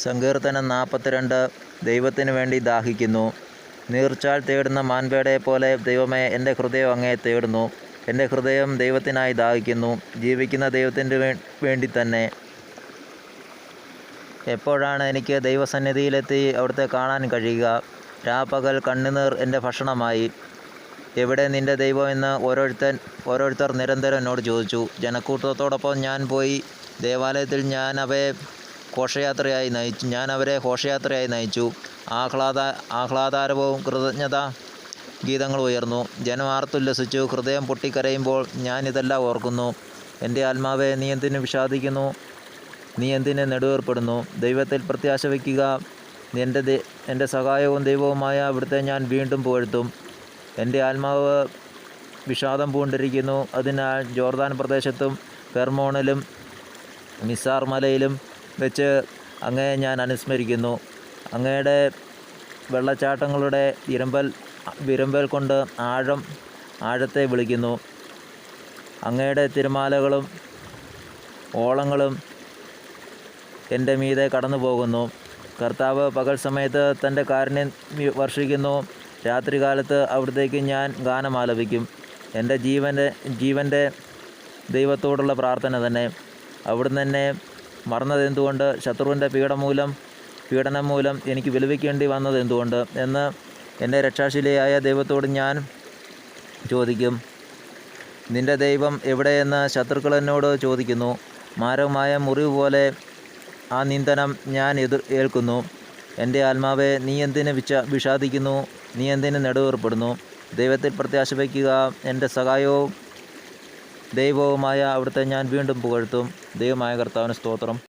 സങ്കീർത്തനം 42. ദൈവത്തിനു വേണ്ടി ദാഹിക്കുന്നു. നീർച്ചാൽ തേടുന്ന മാൻപേടയെ പോലെ ദൈവമേ, എൻ്റെ ഹൃദയം അങ്ങയെ തേടുന്നു. എൻ്റെ ഹൃദയം ദൈവത്തിനായി ദാഹിക്കുന്നു, ജീവിക്കുന്ന ദൈവത്തിന് വേണ്ടി തന്നെ. എപ്പോഴാണ് എനിക്ക് ദൈവസന്നിധിയിലെത്തി അവിടുത്തെ കാണാൻ കഴിയുക? രാപ്പകൽ കണ്ണുനീർ എൻ്റെ ഭക്ഷണമായി. എവിടെ നിൻ്റെ ദൈവം എന്ന് ഓരോരുത്തർ നിരന്തരം എന്നോട് ചോദിച്ചു. ജനക്കൂട്ടത്തോടൊപ്പം ഞാൻ പോയി. ദേവാലയത്തിൽ ഞാൻ അവരെ ഘോഷയാത്രയായി നയിച്ചു. ആഹ്ലാദാരവവും കൃതജ്ഞതാ ഗീതങ്ങൾ ഉയർന്നു. ജനം ആർത്തുല്ലസിച്ചു. ഹൃദയം പൊട്ടിക്കരയുമ്പോൾ ഞാൻ ഇതെല്ലാം ഓർക്കുന്നു. എൻ്റെ ആത്മാവേ, നീ എന്തിനു വിഷാദിക്കുന്നു? നീ എന്തിന് നെടുവേർപ്പെടുന്നു? ദൈവത്തിൽ പ്രത്യാശ വയ്ക്കുക. എൻ്റെ സഹായവും ദൈവവുമായ അവിടുത്തെ ഞാൻ വീണ്ടും പുകഴ്ത്തും. എൻ്റെ ആത്മാവ് വിഷാദം പൂണ്ടിരിക്കുന്നു. അതിനാൽ ജോർദാൻ പ്രദേശത്തും ഹെർമോണിലും മിസാർ മലയിലും വെച്ച് അങ്ങയെ ഞാൻ അനുസ്മരിക്കുന്നു. അങ്ങയുടെ വെള്ളച്ചാട്ടങ്ങളുടെ വിരമ്പൽ കൊണ്ട് ആഴത്തെ വിളിക്കുന്നു. അങ്ങയുടെ തിരമാലകളും ഓളങ്ങളും എൻ്റെ മീതെ കടന്നു പോകുന്നു. കർത്താവ് പകൽ സമയത്ത് തൻ്റെ കാരുണ്യം വർഷിക്കുന്നു. രാത്രികാലത്ത് അവിടത്തേക്ക് ഞാൻ ഗാനം ആലപിക്കും. എൻ്റെ ജീവൻ്റെ ദൈവത്തോടുള്ള പ്രാർത്ഥന തന്നെ. അവിടുന്ന് എന്നെ മറന്നതെന്തുകൊണ്ട്? ശത്രുവിൻ്റെ പീഡനം മൂലം എനിക്ക് വിലപിക്കേണ്ടി വന്നതെന്തുകൊണ്ട് എന്ന് എൻ്റെ രക്ഷാശിലയായ ദൈവത്തോട് ഞാൻ ചോദിക്കും. നിൻ്റെ ദൈവം എവിടെയെന്ന് ശത്രുക്കൾ എന്നോട് ചോദിക്കുന്നു. മാരകമായ മുറിവ് പോലെ ആ നിന്ദനം ഞാൻ ഏൽക്കുന്നു. എൻ്റെ ആത്മാവേ, നീ എന്തിന് വിഷാദിക്കുന്നു? നീ എന്തിന് നെടുവേർപ്പെടുന്നു? ദൈവത്തിൽ പ്രത്യാശ വയ്ക്കുക. എൻ്റെ സഹായവും ദൈവവുമായ അവിടുത്തെ ഞാൻ വീണ്ടും പുകഴ്ത്തും. ദൈവമായ കർത്താവിന് സ്തോത്രം.